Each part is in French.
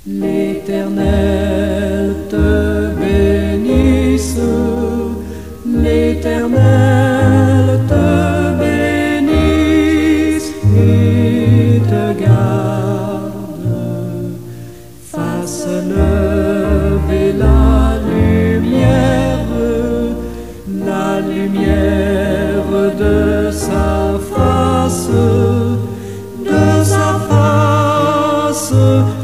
L'Éternel te bénisse, l'Éternel te bénisse et te garde, fasse lever la lumière de sa face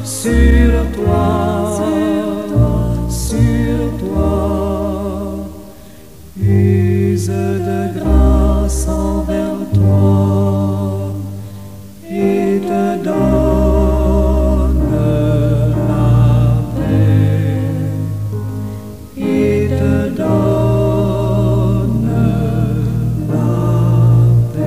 sur toi, use de grâce envers toi et te donne la paix, et te donne la paix.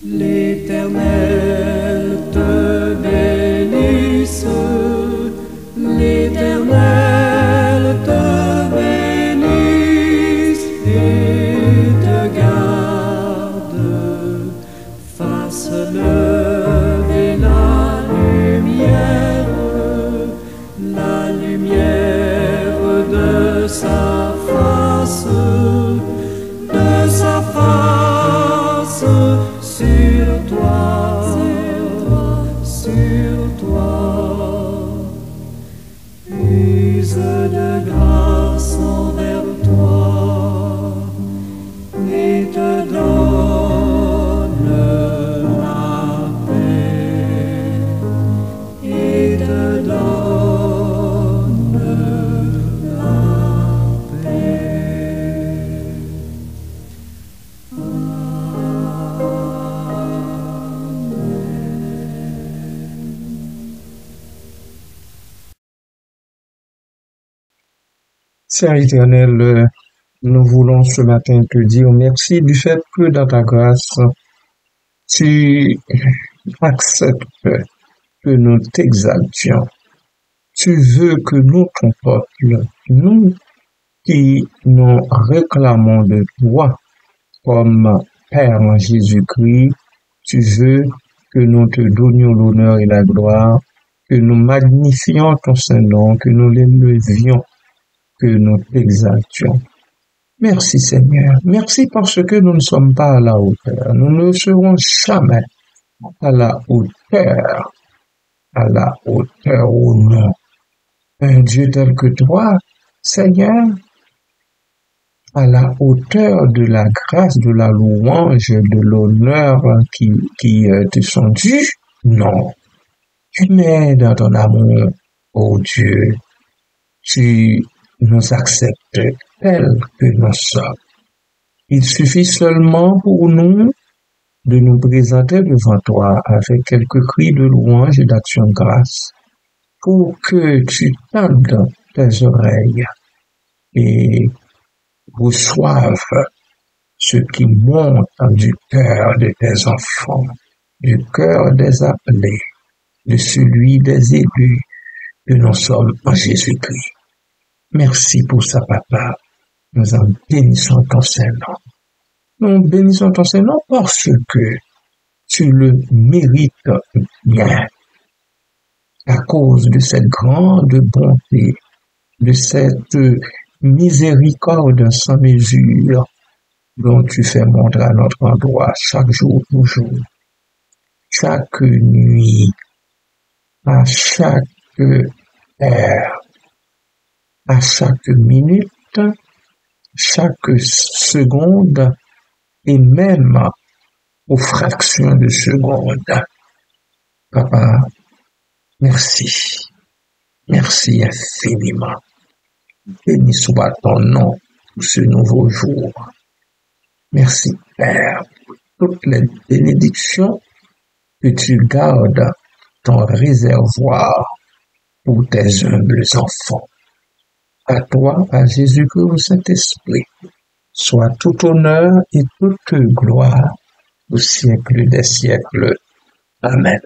L'Éternel te bénisse, l'Éternel te bénisse et te garde, fasse lever la lumière de sa face sur toi, use de grâce envers toi et te donne la paix, et te donne la paix. Seigneur éternel, nous voulons ce matin te dire merci du fait que dans ta grâce, tu acceptes que nous t'exaltions. Tu veux que nous, ton peuple, nous qui nous réclamons de toi comme Père en Jésus-Christ, tu veux que nous te donnions l'honneur et la gloire, que nous magnifions ton Saint-Nom, que nous l'élevions, que nous t'exaltions. Merci Seigneur. Merci parce que nous ne sommes pas à la hauteur. Nous ne serons jamais à la hauteur au nom d'un Dieu tel que toi, Seigneur, à la hauteur de la grâce, de la louange, de l'honneur qui te sont dus. Non. Mais dans ton amour, ô Dieu, tu nous acceptes tels que nous sommes. Il suffit seulement pour nous de nous présenter devant toi avec quelques cris de louange et d'action de grâce pour que tu tendes tes oreilles et reçoives ce qui monte du cœur de tes enfants, du cœur des appelés, de celui des élus que nous sommes en Jésus-Christ. Merci pour ça, Papa. Nous en bénissons ton Saint-Nom. Nous bénissons ton Saint-Nom parce que tu le mérites bien. À cause de cette grande bonté, de cette miséricorde sans mesure dont tu fais montre à notre endroit chaque jour, toujours, chaque nuit, à chaque heure, à chaque minute, chaque seconde et même aux fractions de seconde. Papa, merci. Merci infiniment. Béni soit ton nom pour ce nouveau jour. Merci Père pour toutes les bénédictions que tu gardes ton réservoir pour tes humbles enfants. À toi, à Jésus-Christ, au Saint-Esprit, soit tout honneur et toute gloire au siècle des siècles. Amen.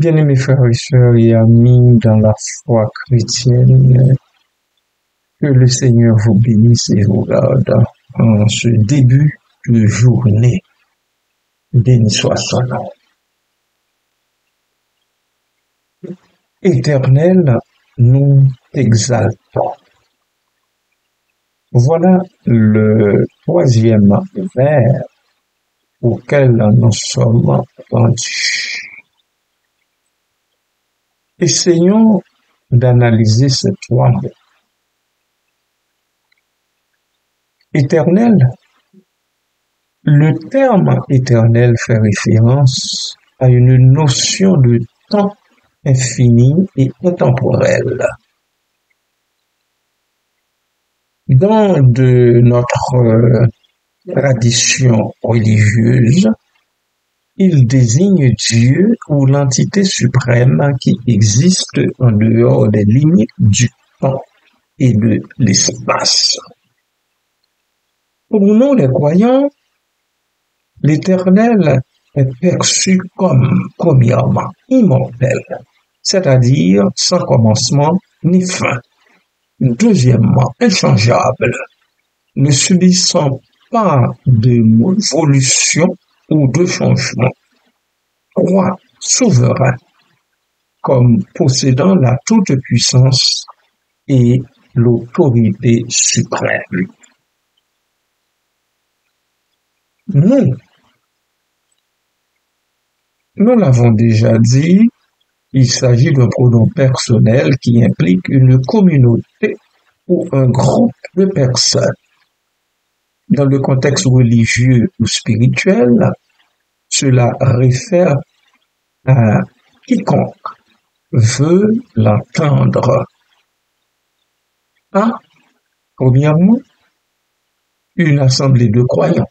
Bien-aimés frères et sœurs et amis dans la foi chrétienne, que le Seigneur vous bénisse et vous garde en ce début de journée. Béni soit son nom. Éternel, nous t'exaltons. Voilà le troisième vers auquel nous sommes rendus. Essayons d'analyser ces trois mots. Éternel, le terme éternel fait référence à une notion de temps infini et intemporel. Dans notre tradition religieuse, il désigne Dieu ou l'entité suprême qui existe en dehors des limites du temps et de l'espace. Pour nous, les croyants, l'Éternel est perçu comme, premièrement, immortel, c'est-à-dire sans commencement ni fin. Deuxièmement, inchangeable, ne subissant pas d'évolution ou de changement. Roi souverain, comme possédant la toute-puissance et l'autorité suprême. Nous l'avons déjà dit, il s'agit d'un pronom personnel qui implique une communauté ou un groupe de personnes. Dans le contexte religieux ou spirituel, cela réfère à quiconque veut l'entendre. A, premièrement, une assemblée de croyants.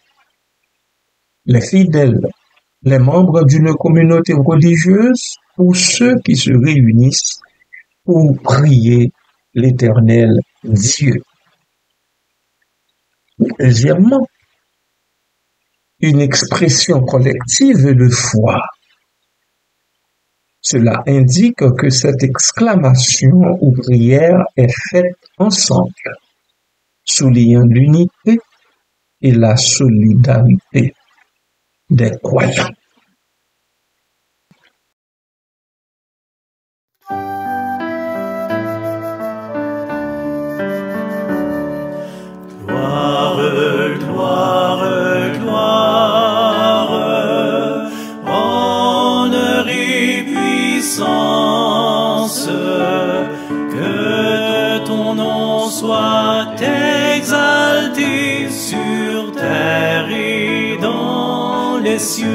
Les fidèles, les membres d'une communauté religieuse ou ceux qui se réunissent pour prier l'Éternel Dieu. Deuxièmement, une expression collective de foi. Cela indique que cette exclamation ou prière est faite ensemble, soulignant l'unité et la solidarité des croyants. Gloire, gloire, gloire, honneur et puissance, que ton nom soit exalté sur terre et dans les cieux.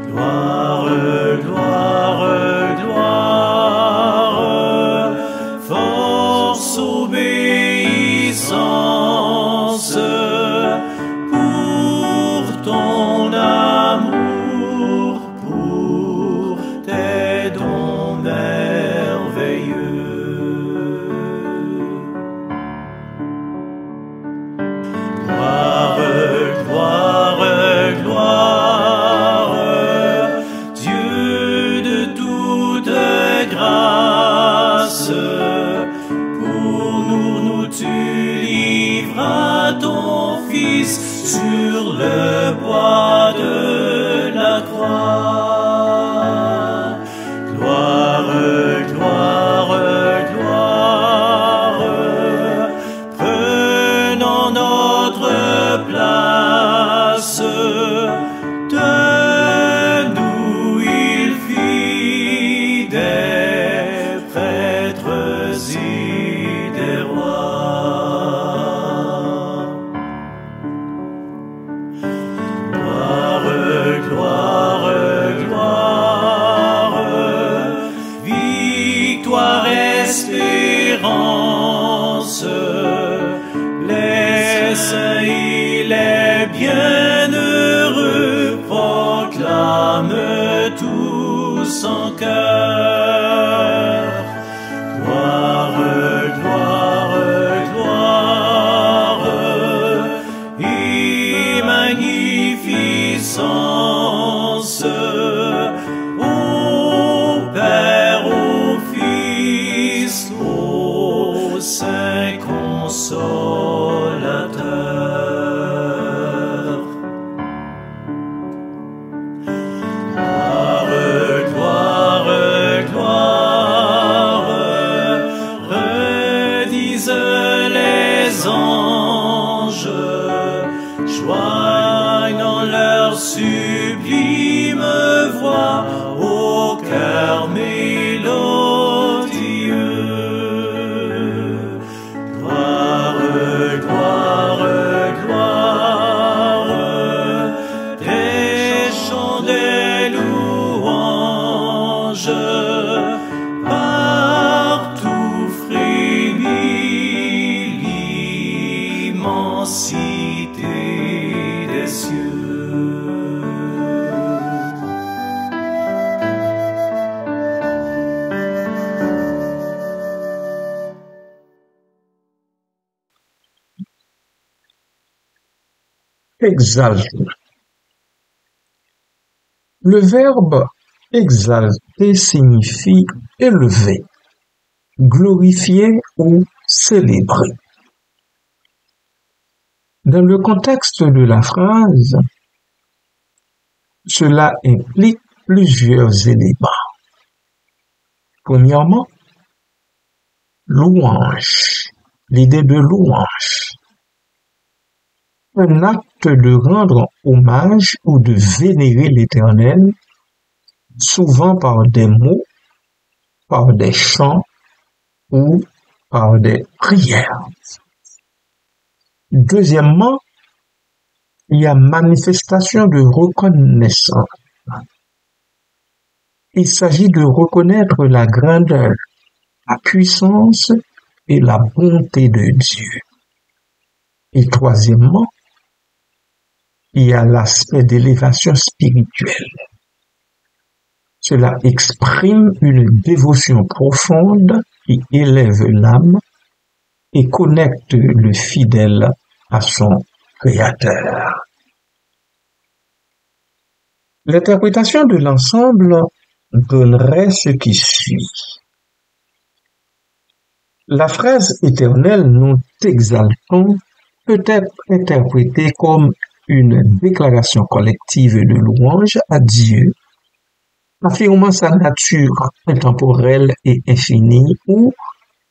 Gloire, gloire, gloire, force, obéissance, pour ton amour, pour tes dons merveilleux. Gloire, gloire, gloire, Dieu de toute grâce, pour nous tu livras ton Fils sur le bois de la croix. Gloire, gloire, gloire, prenons notre place, de nous il fit des prêtres et des rois. Gloire, gloire, gloire, victoire, espérance, les saints et les bienheureux proclament tous en chœur. Gloire, gloire, gloire, et magnificence au Père, au Fils, au Saint Consolateur. Gloire, gloire, gloire, redisent les anges, joignant leur sublime voix au cœur mélodieux. Gloire, gloire, gloire, des chants de louanges, partout frémit l'immensité des cieux. Exalté, Le verbe exalter signifie élever, glorifier ou célébrer. Dans le contexte de la phrase, cela implique plusieurs éléments. Premièrement, louange, l'idée de louange. Un acte de rendre hommage ou de vénérer l'Éternel, souvent par des mots, par des chants ou par des prières. Deuxièmement, il y a manifestation de reconnaissance. Il s'agit de reconnaître la grandeur, la puissance et la bonté de Dieu. Et troisièmement, il y a l'aspect d'élévation spirituelle. Cela exprime une dévotion profonde qui élève l'âme et connecte le fidèle à son Créateur. L'interprétation de l'ensemble donnerait ce qui suit. La phrase éternelle nous exaltons peut être interprétée comme une déclaration collective de louange à Dieu, affirmant sa nature intemporelle et infinie, ou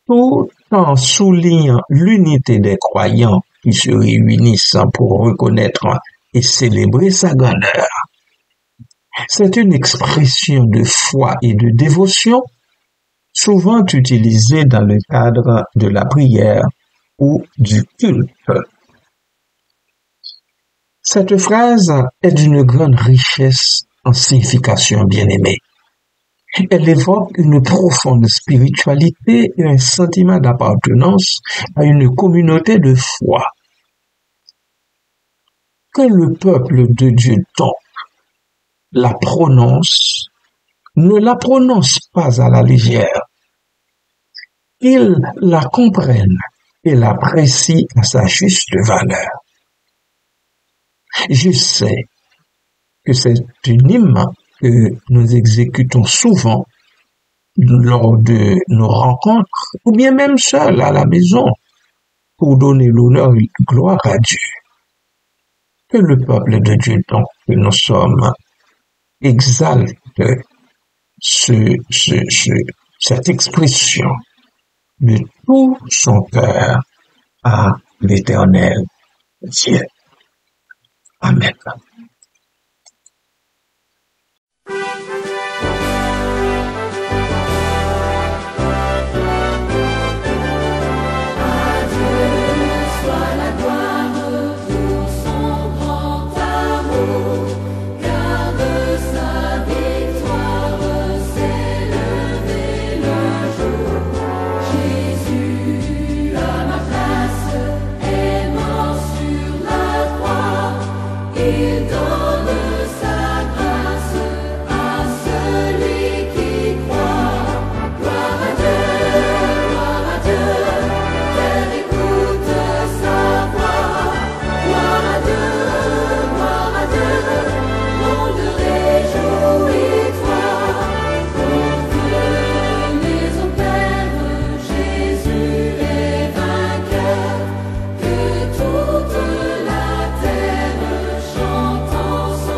tout en soulignant l'unité des croyants qui se réunissent pour reconnaître et célébrer sa grandeur. C'est une expression de foi et de dévotion, souvent utilisée dans le cadre de la prière ou du culte. Cette phrase est d'une grande richesse en signification, bien-aimée. Elle évoque une profonde spiritualité et un sentiment d'appartenance à une communauté de foi. Que le peuple de Dieu donc la prononce, ne la prononce pas à la légère. Qu'il la comprenne et l'apprécie à sa juste valeur. Je sais que c'est une hymne que nous exécutons souvent lors de nos rencontres, ou bien même seul à la maison, pour donner l'honneur et la gloire à Dieu. Que le peuple de Dieu, donc, que nous sommes, exalte cette expression de tout son cœur à l'Éternel Dieu. Amen. Que toute la terre chante ensemble.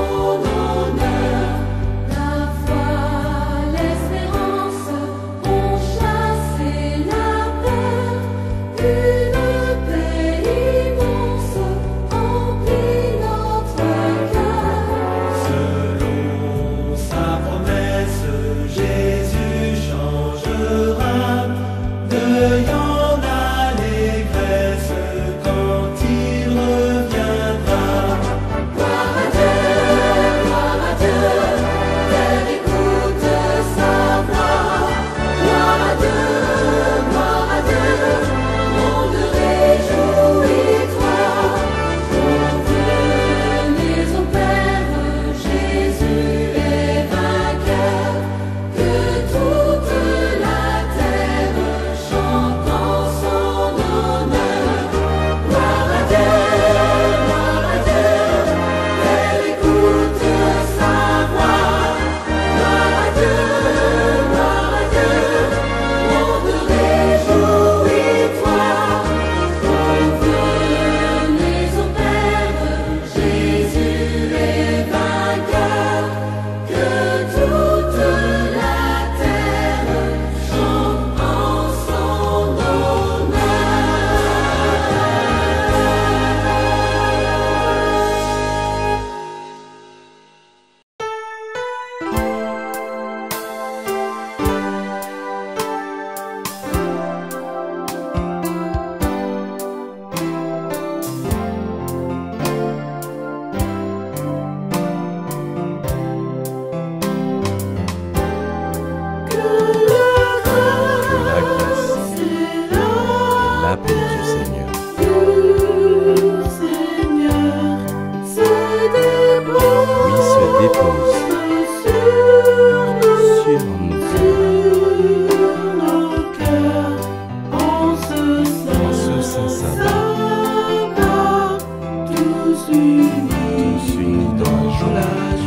oui, se dépose sur nos cœurs. En ce saint sabbat, tous unis dans la joie.